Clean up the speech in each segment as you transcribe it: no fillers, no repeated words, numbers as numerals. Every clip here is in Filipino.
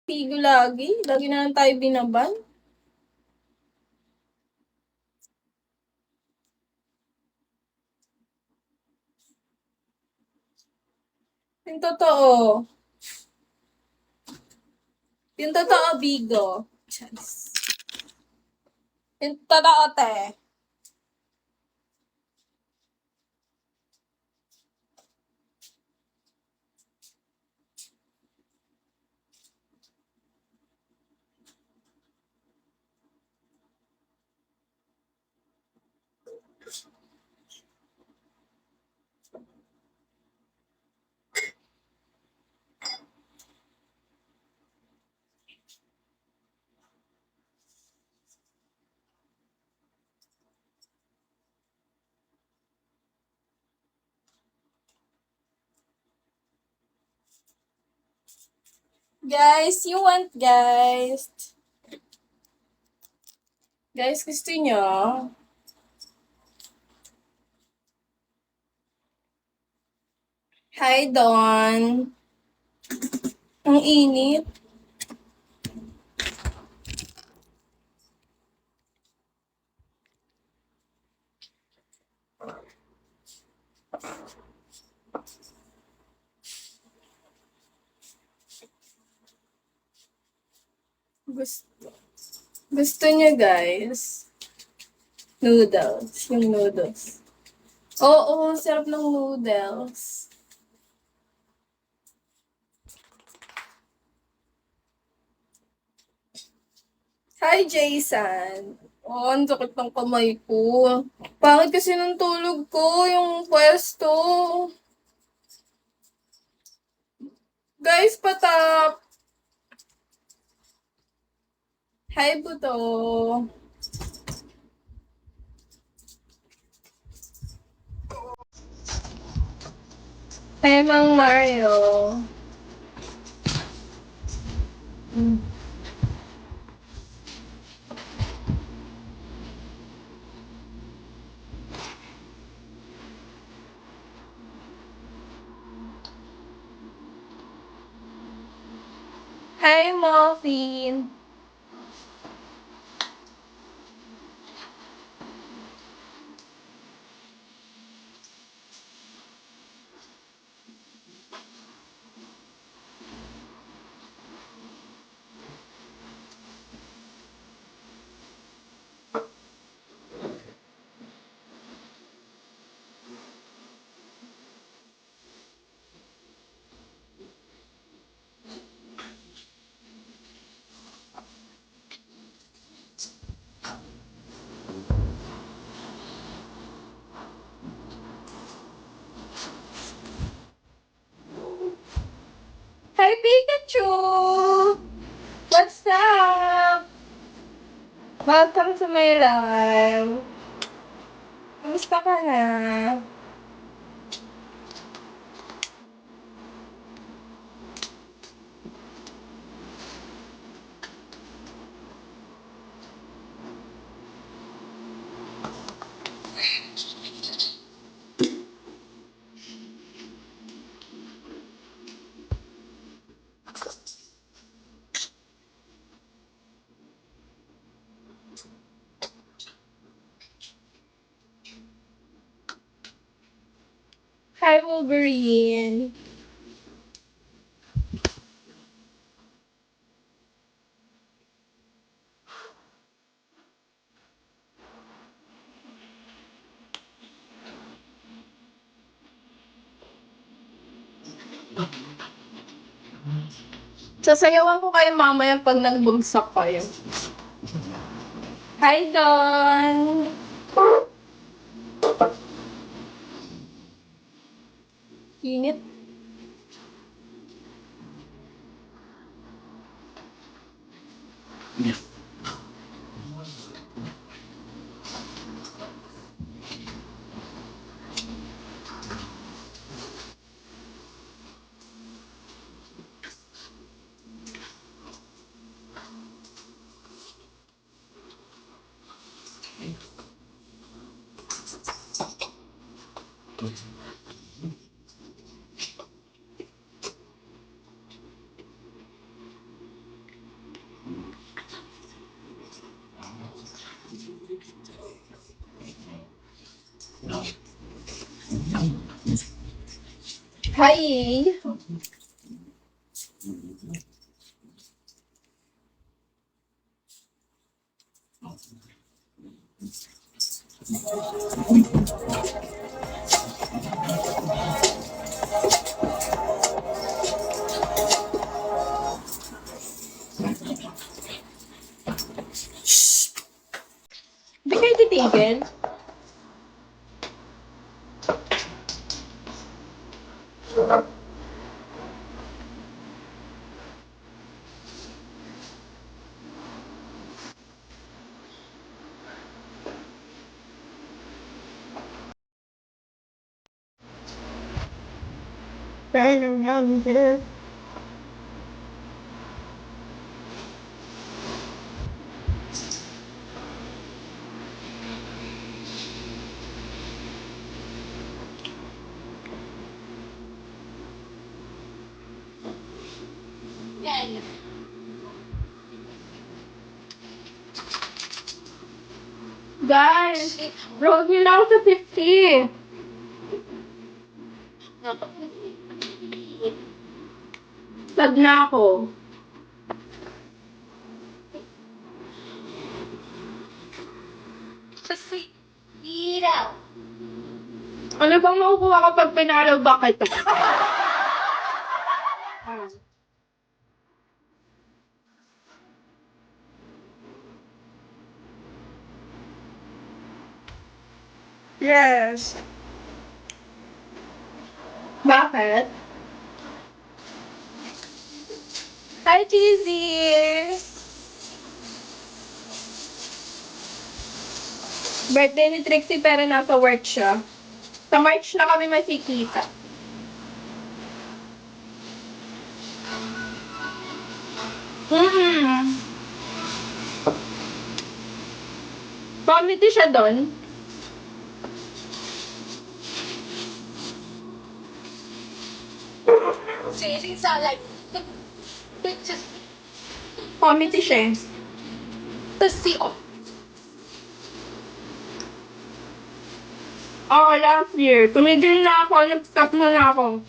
Bigo lagi. Lagi na lang tayo binaban. Yung totoo. Yung totoo, Bigo. Chance. Yung totoo, te. Guys, you want, guys. Guys, gusto nyo? Hi, Don. Ang init. Gusto nyo, guys? Noodles. Yung noodles. Oo, sarap ng noodles. Hi, Jason. Oh, ang sakit ng kamay ko. Pangit kasi ng tulog ko, yung pwesto. Guys, patap. Hi, Buto. Hi, Mang Mario. Hi, Muffin. Hi, Pikachu! What's up? Welcome to my live. Kamusta ka na? Hi, Wolverine. Sasayawan ko kayo mamaya pag nagbagsak kayo. Hi, Don! Init. Hi! Hindi kayo titigil? Guys, roll me na ako sa 50. Sad na ako. Ano bang makukuha kapag pinalo? Bakit? Yes. Bakit? Hi, Cheesy! Birthday ni Trixie pero nasa work siya. Sa March na kami makikita. Committee siya doon. Committee siya. Tapos last year. Tumigil na ako. Nag-stop na ako.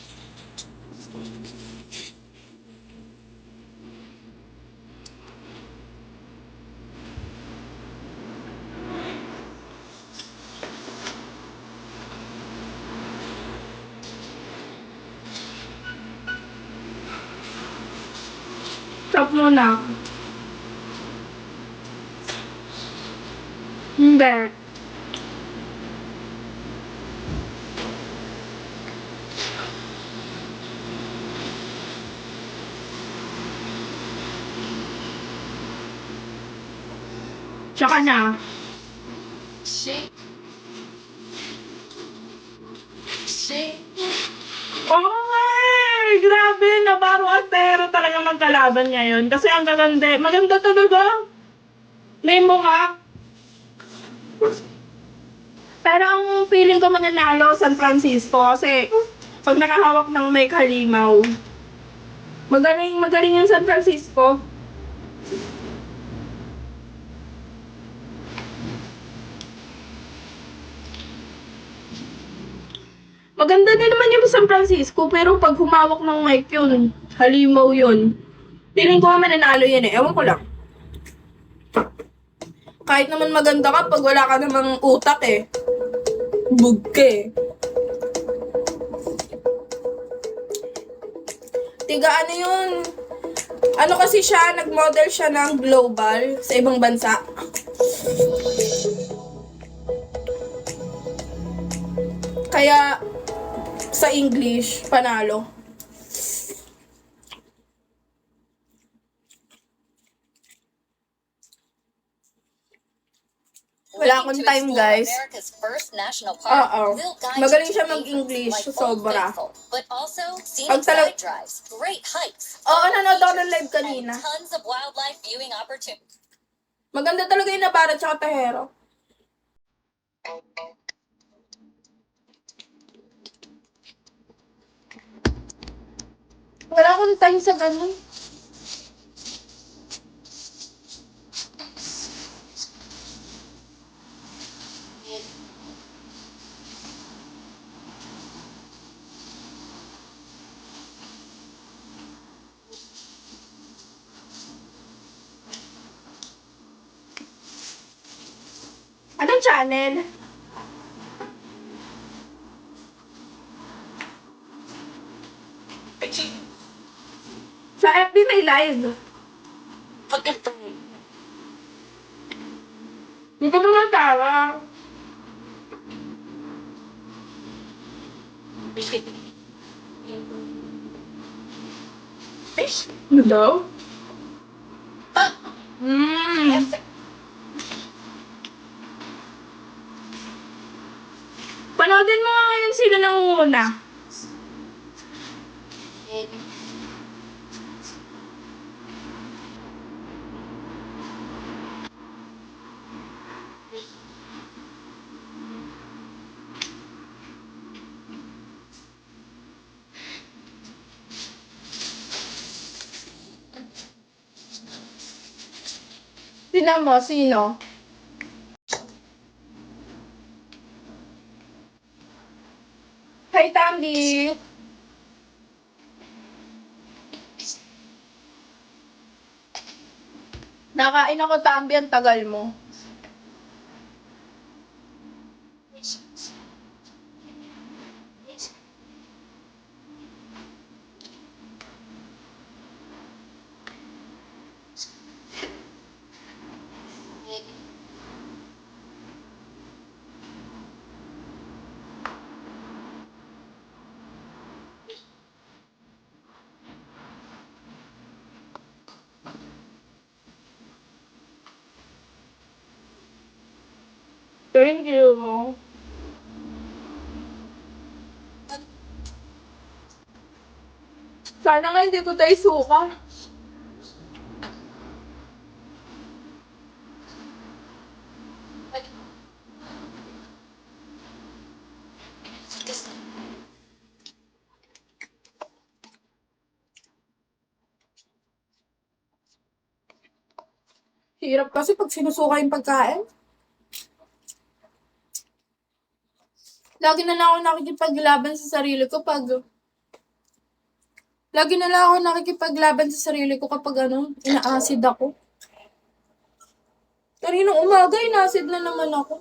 Stop muna. Hindi. Tsaka na. Oh, grabe, Navarro at Pero talaga magkalaban ngayon. Kasi ang gaganda. Maganda talaga. May mukha. Pero ang feeling ko mananalo San Francisco kasi pag nakahawak ng may halimaw. Magaling yung San Francisco. Maganda din naman yung San Francisco pero pag humawak ng mic yun, halimaw yun. Feeling ko mananalo yun eh. Ewan ko lang. Kahit naman maganda ka pag wala ka namang utak eh. Bug ka eh. Tiga ano yun? Ano kasi siya, nag-model siya ng global sa ibang bansa. Kaya sa English, panalo. Wala akong time, guys. Oo. Magaling siya mag-English. Sobra. Pag talag... Oo, nanood ako ng live kanina. Maganda talaga yung Navarro tsaka Tahero. Wala akong time sa ganun. channel? Sa FB may live. Hindi ka naman tawa. Ano daw? Panoodin mo nga ngayon sila nangunguna. Sino mo? Sino? Hi, Tambi! Nakain ako, Tambi, ang tagal mo. Thank you. Sana nga hindi ko tayo suka. Hirap kasi pag sinusuka yung pagkain. Lagi na lang ako nakikipaglaban sa sarili ko kapag ina-acid ako. Kaninong umaga, ina-acid na naman ako.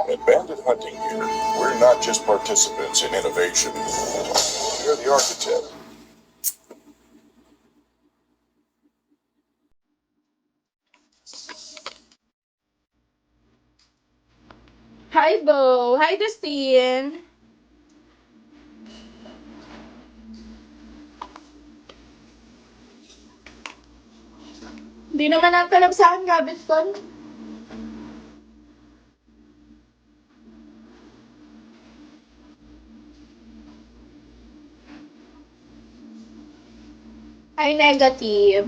At Bandit Hunting here, we're not just participants in innovation. We're the architect. Hi, Bo. Hi, Justine. Hindi naman natalab sa akin, Gabiston. Ay, negative.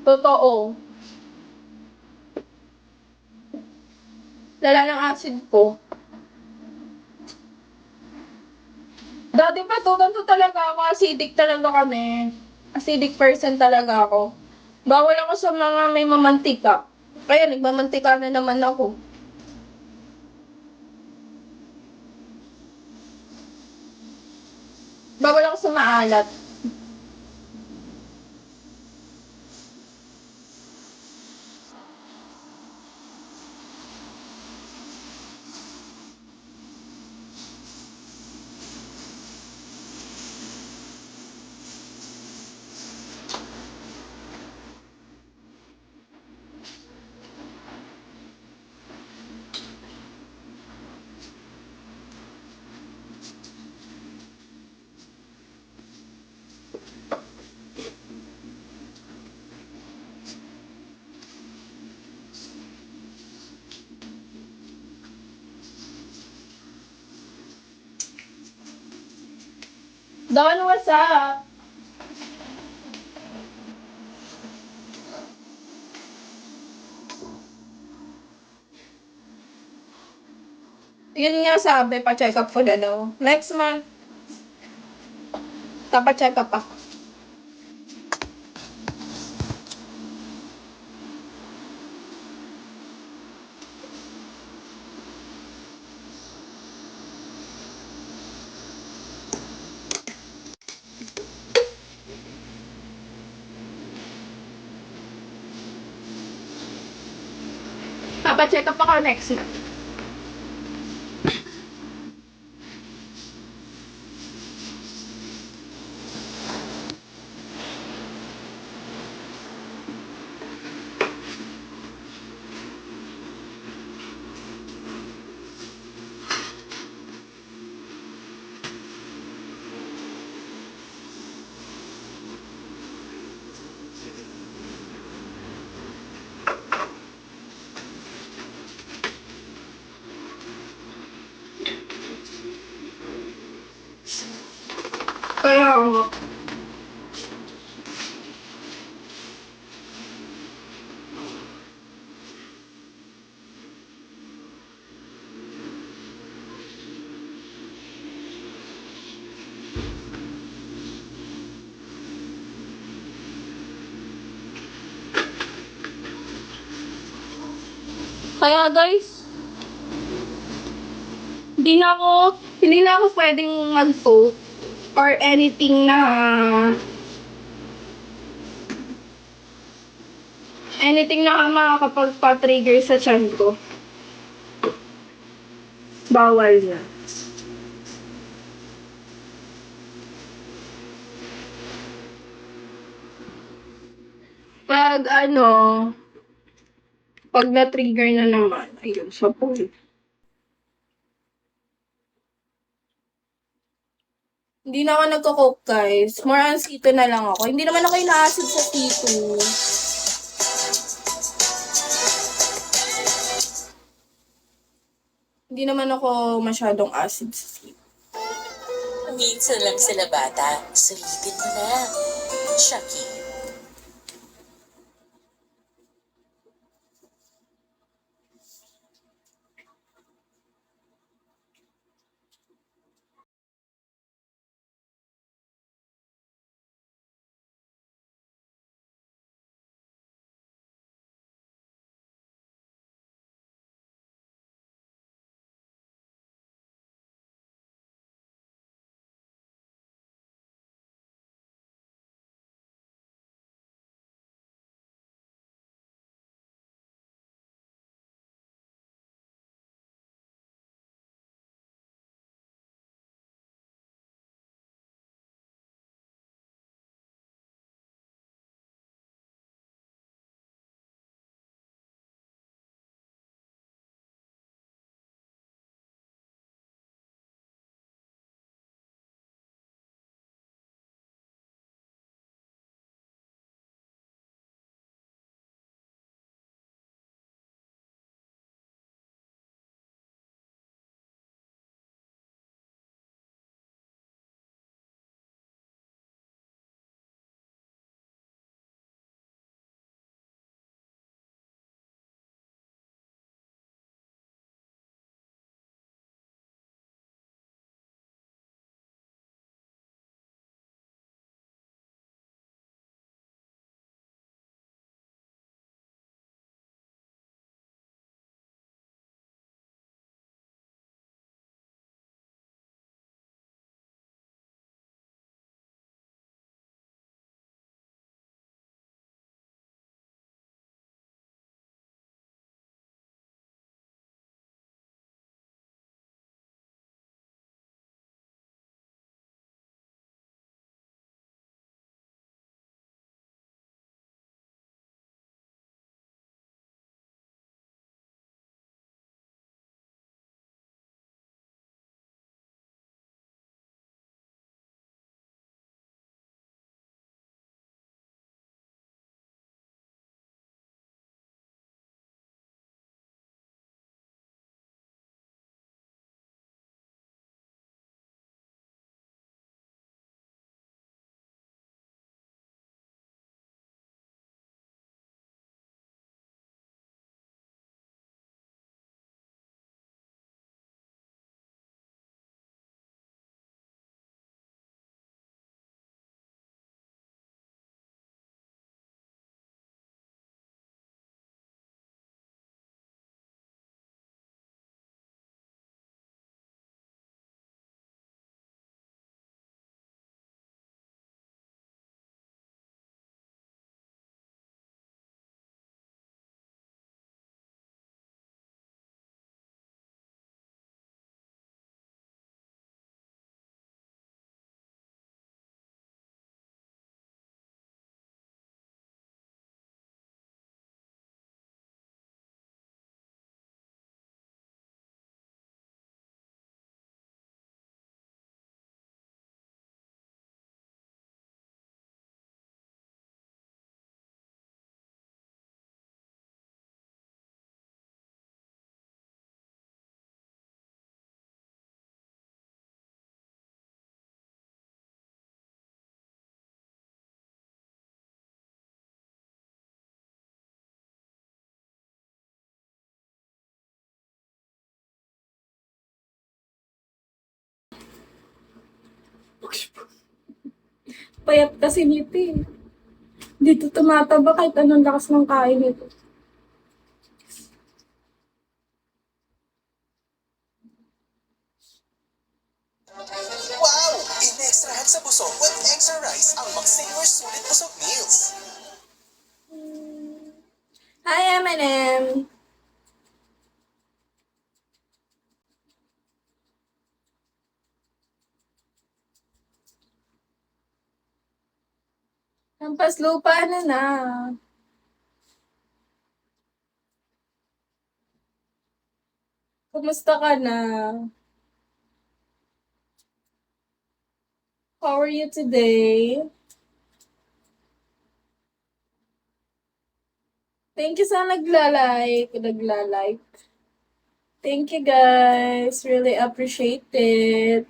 Totoo. Lala ng acid ko. Dati pa to, ganito talaga ako. Acidic talaga kami. Acidic person talaga ako. Bawal ako sa mga may mamantika. Kaya nagmamantika na naman ako. Bawal ako sa maalat. Don, what's up? Yun nga sabi, pa-check up ko na daw. Next month, pa-check up ako. Papacheck up ako next month. Kaya nga. Kaya guys, hindi na ako pwedeng mag-post or anything na makakapagpa-trigger sa chan ko. Bawal na. Pag pag na-trigger na naman, ayun, sa phone. Hindi na ako nagko-coke, guys. More on C2 na lang ako. Hindi naman ako ina-acid sa C2. Hindi naman ako masyadong acid sa C2. Minsan lang sila bata, sulitin mo na. Chucky. Payat kasi nito eh. Dito tumataba kahit anong lakas ng kain nito. Wow! In-extrahan sa busog with extra rice ang Maximer Sulit Busog Meals. Hi, M&M! Hampas lupa na. Kumusta ka na? How are you today? Thank you sa nagla-like. Thank you guys. Really appreciate it.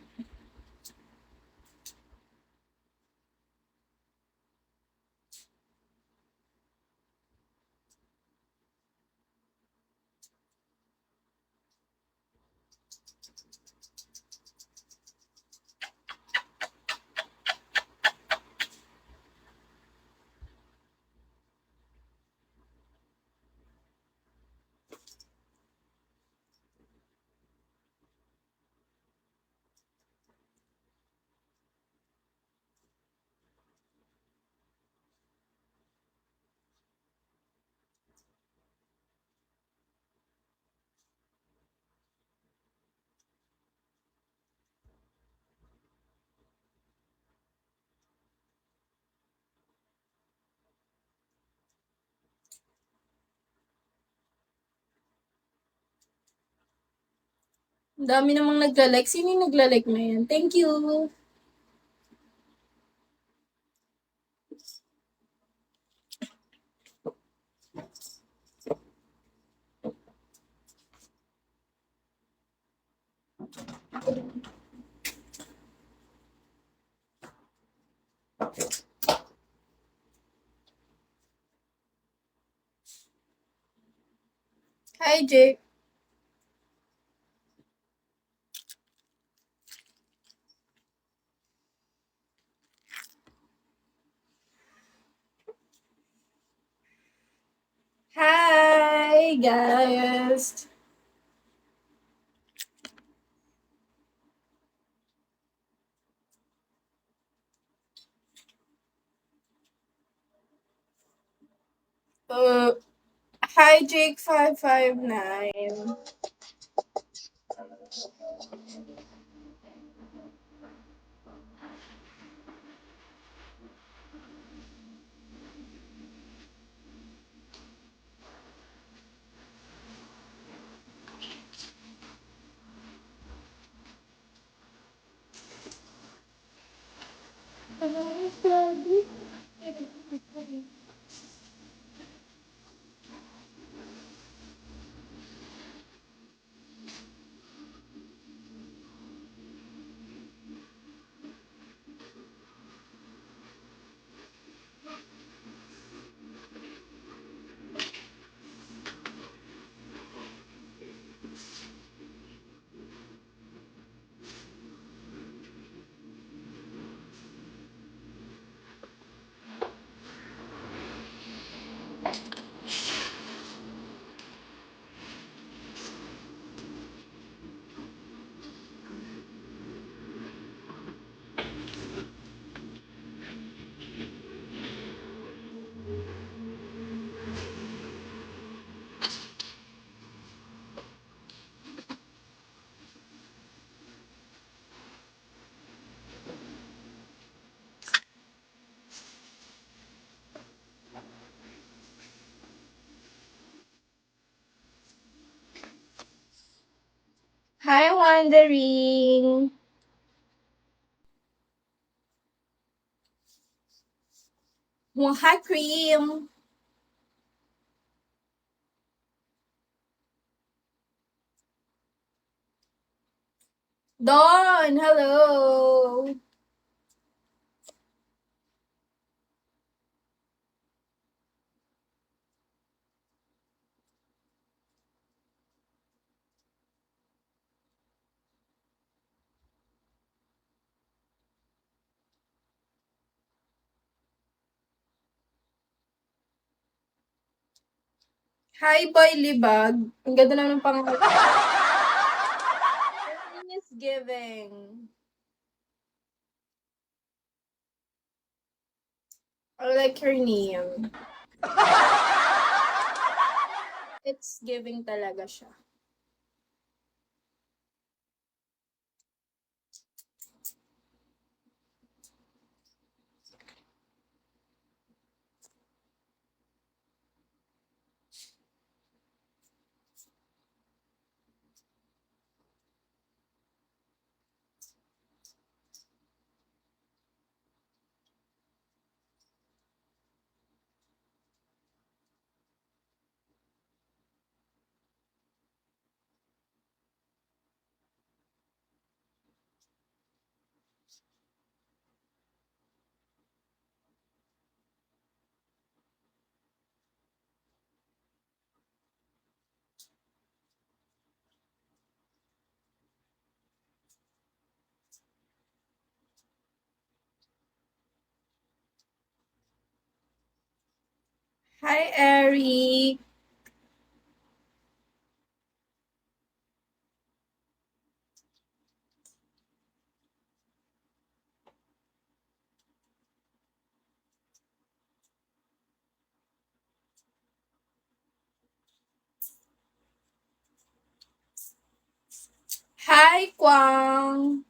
Ang dami namang nagla-like. Sino yung nagla-like na yan? Thank you. Hi, Jake. Hi, guys. Uh, hi, Jake559. Hi, Wandering. Well, hi, Cream. Dawn, hello. Hi, Boy Libag. Ang ganda naman ng pangalan. Your name is giving. I like her name. It's giving talaga siya. Hi, Eric. Hi, Kwang.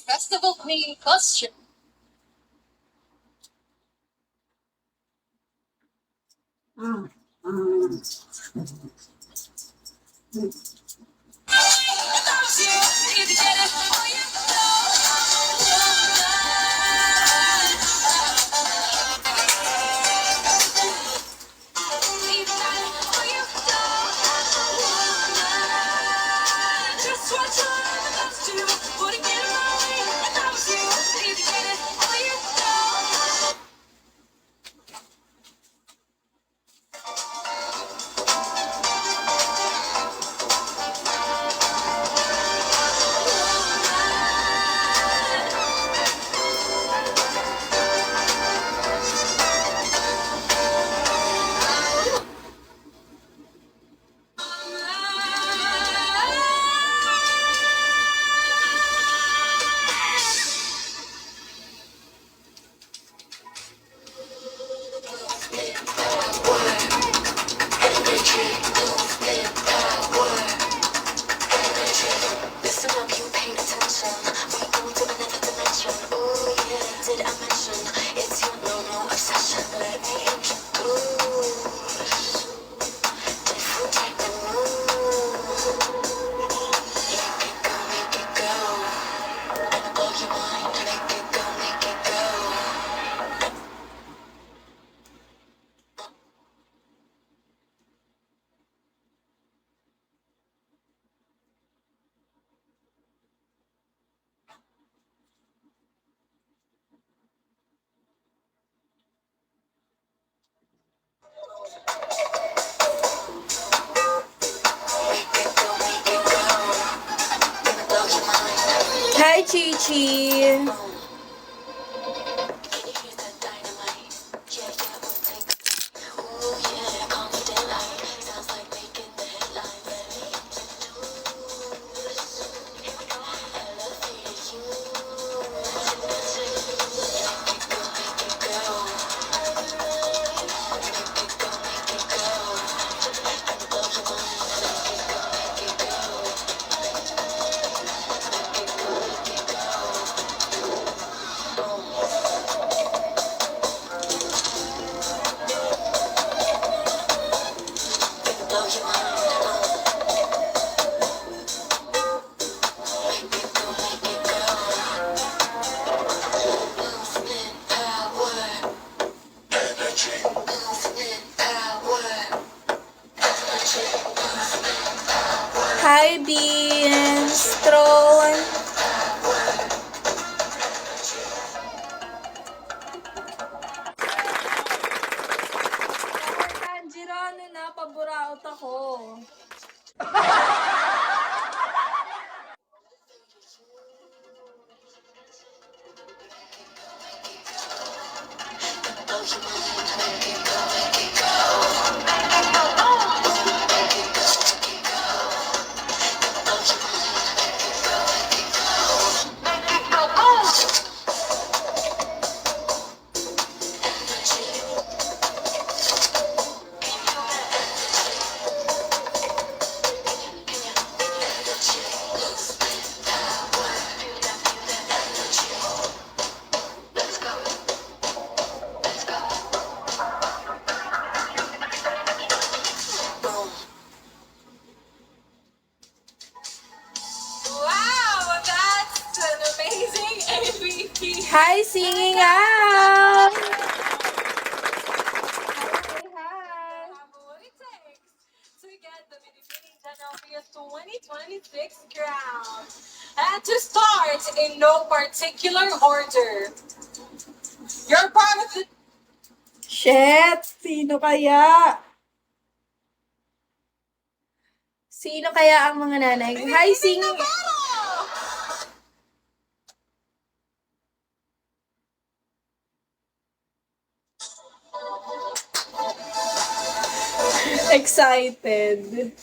Festival Queen costume. Listen up, you pay attention. We go to another dimension. Oh yeah, did I mention it's your no obsession? Let me introduce different type of move. Make it go, and I blow your mind. Make it go, make it go. Make it go, make it go. Gonna blow your mind. Hi, Chichi. Can you hear that dynamite? Yeah, we'll take. Ooh yeah, confident like sounds like making the headline. Let me introduce. Here we go. Elevate you. Make it go, make it go. Make it go, make it go. And blow your mind. Make it go, make it go. Make it go, make it go. Boom. Gonna blow your mind. Make it go, make it go. Movement power. Energy. Movement power. Energy. Movement power. Hi, Beans. Throne. Wow, that's an amazing MVP. Hi, singing out! Have what it takes to get the Binibining Danopia 2026 crown. And to start in no particular order, you're part of the Shit! Sino kaya? Sino kaya ang mga nanay? Hi, singing... Excited.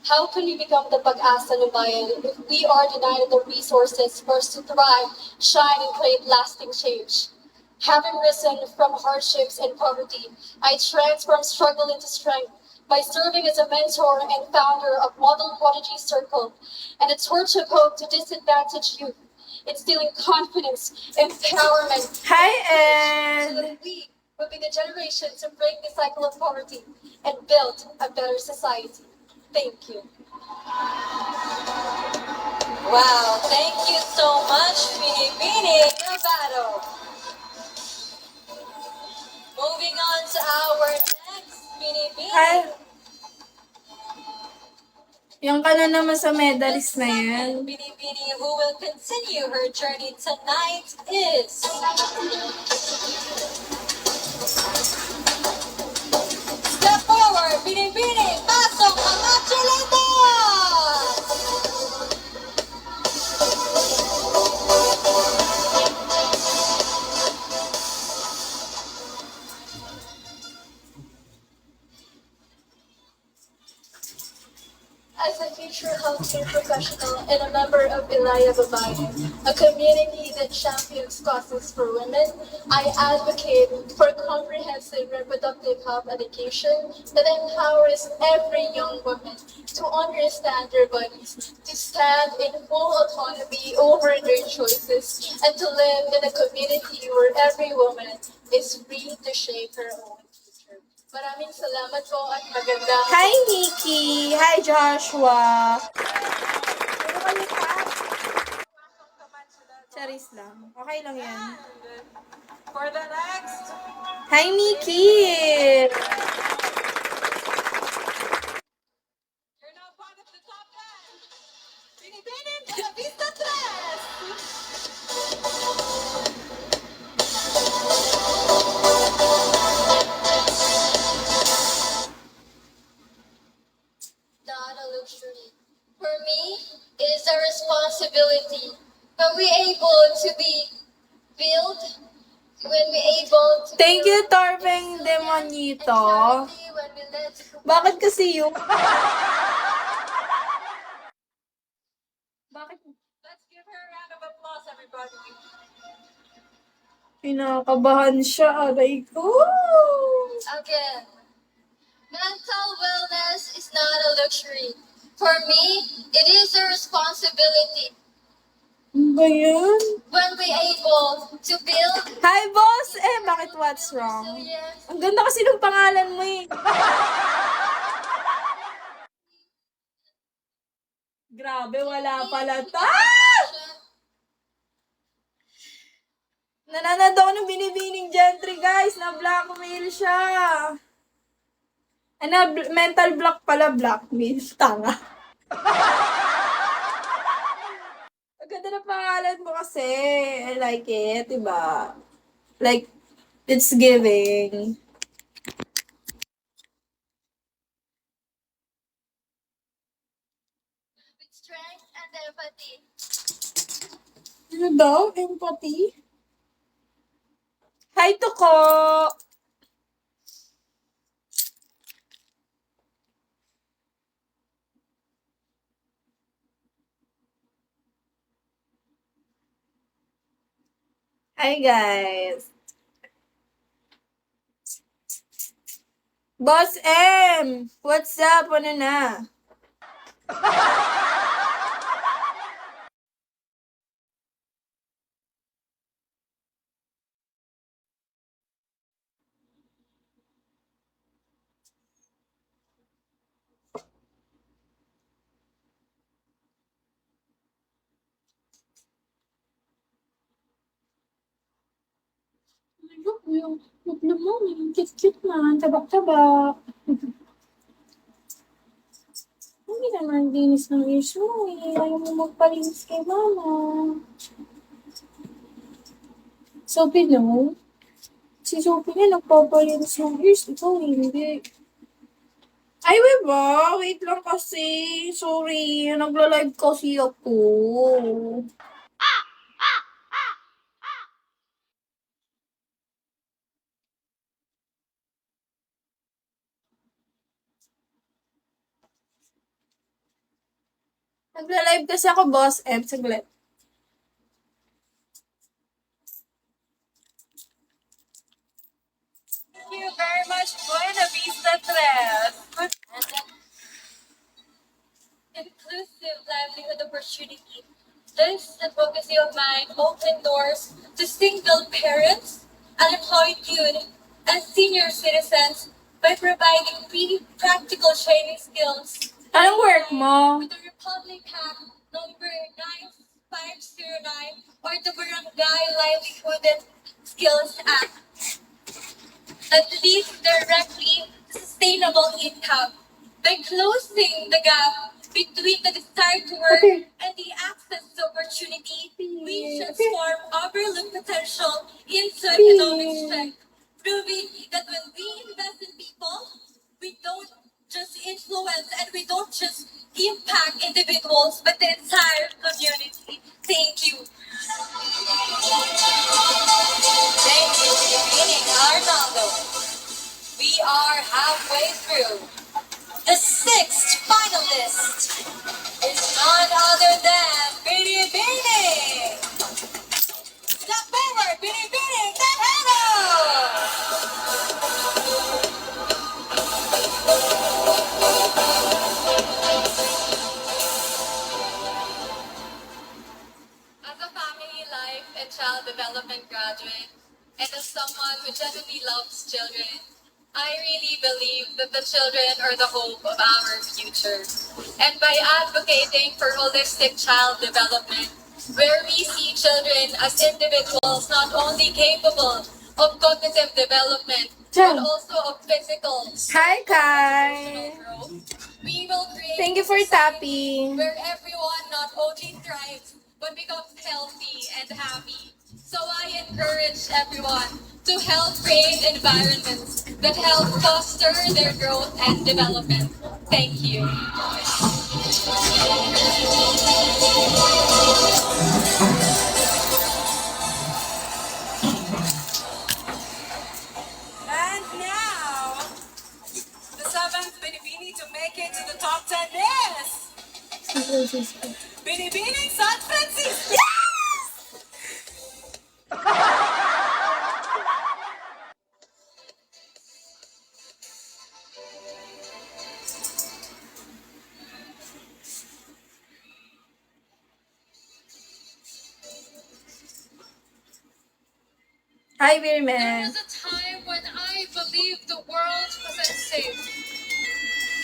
How can we become the pag-asa ng bayan if we are denied the resources for us to thrive, shine, and create lasting change? Having risen from hardships and poverty, I transformed struggle into strength by serving as a mentor and founder of Model Prodigy Circle and a torch of hope to disadvantaged youth, instilling confidence, empowerment, Hi, so Ed! that we will be the generation to break the cycle of poverty and build a better society. Thank you. Wow, thank you so much, Binibining Novato. Moving on to our next Binibining. Hi! Yung ka na naman sa medalist na yan. Binibining who will continue her journey tonight is... Step forward, Binibining! Pasok ang Machuleta! As a future healthcare professional and a member of Ilaya Babae, a community that champions causes for women, I advocate for comprehensive reproductive health education that empowers every young woman to understand their bodies, to stand in full autonomy over their choices, and to live in a community where every woman is free to shape her own future. Maraming salamat po at magandang Hi, Nikki! Hi, Joshua! Ano kayo pa? Charis lang. Okay lang yan. for the next. Hi, Nikki! You're now part of the top 10. Binibining de la Vista 3. not a luxury. For me, it is a responsibility. When we able to be built, when we able to Thank you, build Torpeng resilience Demonito. and charity, when we let Bakit kasi yung... Bakit? Let's give her a round of applause, everybody. Pinakabahan siya. Aray ko. again. Mental wellness is not a luxury. For me, it is a responsibility. Ano ba yan? When we able to build Hi, boss! Bakit what's wrong? resilience Ang ganda kasi ng pangalan mo eh. Grabe, wala pala ta! Nananood ako ng Binibining Gentry, guys. Na-blackmail siya. Mental block pala, blackmail. Tanga. Ang ganda ng pangalan mo kasi. I like it, diba? Like, it's giving. Empathy. Ano daw? Empathy? Hi, Tuko! Hi, guys! Boss M! What's up? Ano na? Yung naman, yung cute-cute man, tabak-tabak. Hindi naman dinis ng issue eh. Ayaw mo magpalinis kay mama. Sophie, no? Si Sophie nga nagpapalinis ng ears. Ikaw hindi. Ay, wait ba? Wait lang kasi. Sorry. Nagla-live kasi ako. Nagla-live kasi ako, boss. Saglit. Thank you very much, Buena Vista Tres. Inclusive livelihood opportunity. This advocacy of mine opened doors to single parents, unemployed youth, and senior citizens by providing free practical training skills. Anong work mo? With the Republic Act number 9509 or the Barangay Livelihood and Skills Act that leads directly to sustainable income by closing the gap between the desire to work and the access to opportunity. We transform overlooked potential into economic strength, proving that when we invest in people, we don't just influence and we don't just impact individuals, but the entire community. Thank you. Thank you, Meaning Arnaldo. We are halfway through. The sixth finalist is none other than Bini. Step forward, Bini, Tahano! As a family life and child development graduate, and as someone who genuinely loves children, I really believe that the children are the hope of our future. And by advocating for holistic child development, where we see children as individuals not only capable of cognitive development, but also of physical, Hi, Kai! emotional growth, we will create Thank you for tapping. where everyone not only thrives, but becomes healthy and happy. So I encourage everyone to help create environments that help foster their growth and development. Thank you. And now, the seventh Binibini to make it to the top 10 is Binibini San Francisco. Hi, There Birman. was a time when I believed the world was unsafe.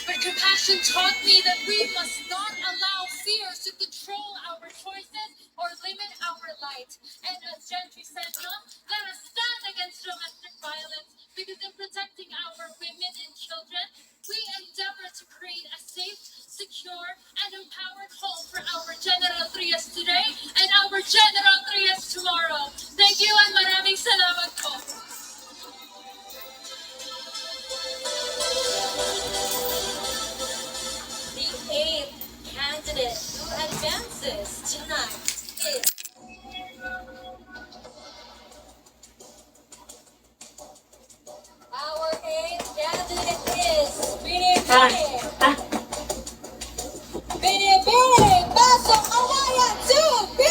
But compassion taught me that we must not allow fears to control our choices or limit our light. And as Gentry said, no, let us stand against domestic violence because in protecting our women and children, we endeavor to create a safe, secure, and empowered home for our General Trias today and our General Trias tomorrow. Thank you and maraming salamat po. The eighth candidate who advances Binibining! Pasok awayan to B!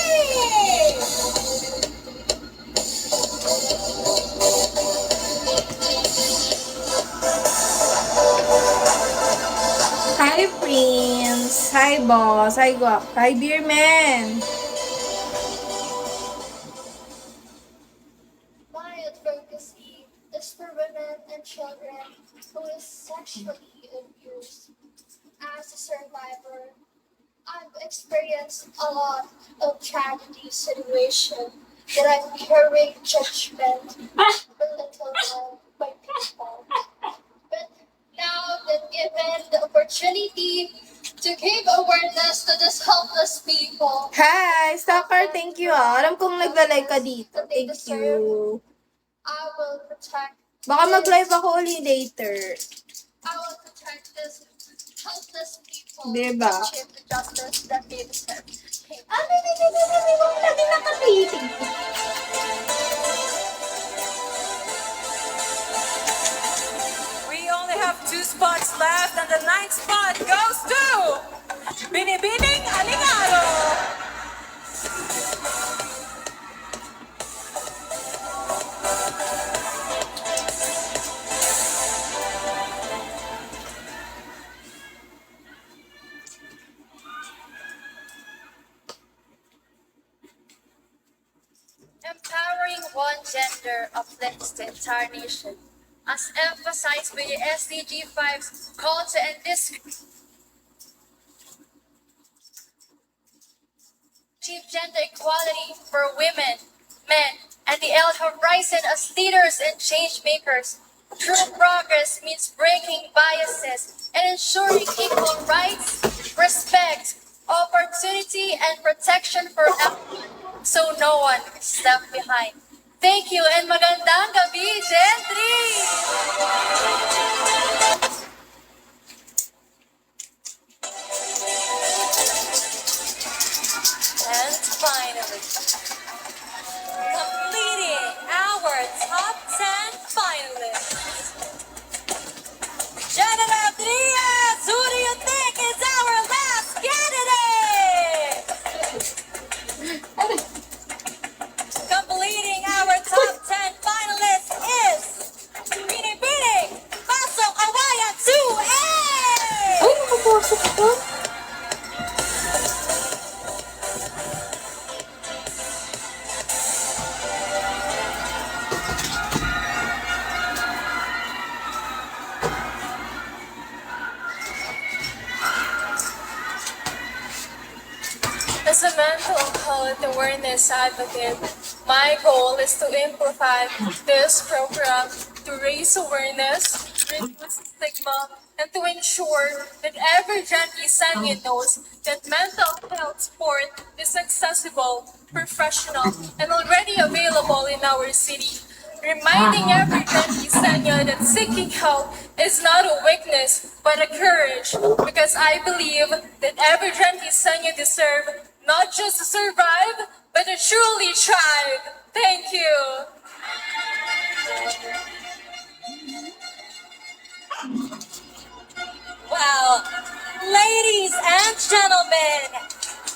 Hi, Prince. Hi, boss. Hi, Guap. Hi, Beer Man. My advocacy is for women and children who is sexually abused. As a survivor, I've experienced a lot of tragedy situation that I'm hearing judgment belittled by people. But now that given the opportunity to give awareness to these helpless people, Hi, Stalker. Thank you, ah. Alam kong nagla-like ka dito. Thank you. I will protect. Baka mag-live ako ulit later. I will protect these helpless people. Diba? To achieve the justice that they deserve. Lagi nakatitig. We only have 2 spots left, and the 9th spot goes to Binibining Alingaro. Empowering one gender uplifts the entire nation, as emphasized by the SDG 5's call to end discrimination. Achieve gender equality for women, men, and the L horizon as leaders and change makers. True progress means breaking biases and ensuring equal rights, respect, opportunity, and protection for everyone, so no one is left behind. Thank you and magandang gabi, Gen 3! And finally, completing our top 10 finalists. General Trias, who do you think is our last candidate? Completing our top 10 finalists is Binibining Pasok Awayan 2A! Ay, nakapasok ko. As a mental health awareness advocate, my goal is to implement this program to raise awareness, reduce stigma, and to ensure that every Gen Senior knows that mental health support is accessible, professional, and already available in our city. Reminding every Gen Senior that seeking help is not a weakness, but a courage, because I believe that every Gen Senior deserves not just to survive, but to truly thrive. Thank you. Well, ladies and gentlemen,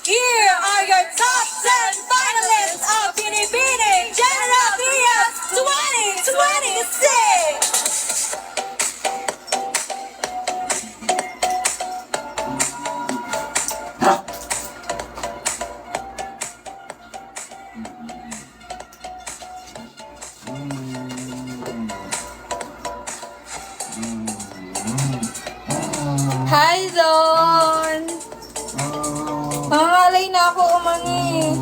here are your top 10 finalists of Binibining General Trias 2026. Hi, Zon! Nangangalay na ako umani.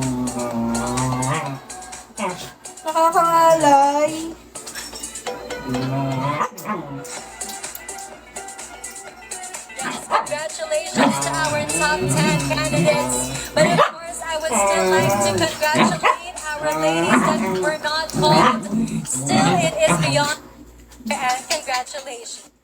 Nakakangalay. Congratulations to our top 10 candidates. But of course, I would still like to congratulate our ladies that were not called. Still, it is beyond and congratulations.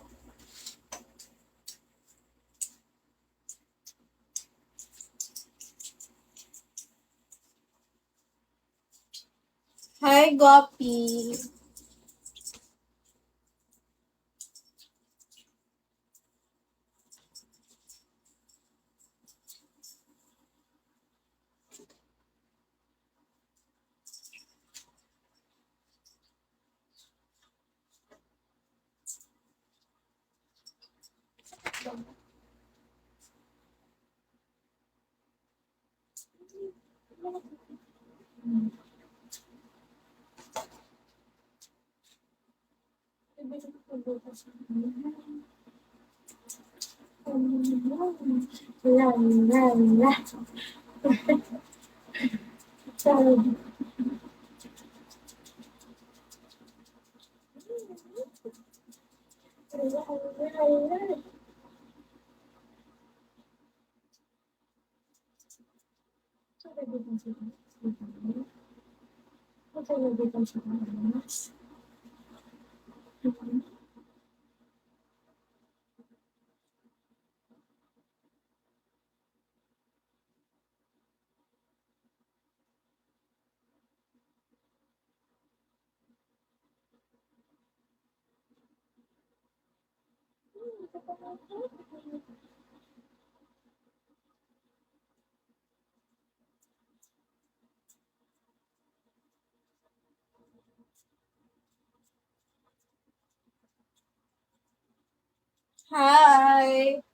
Hi, Guapi. Hi!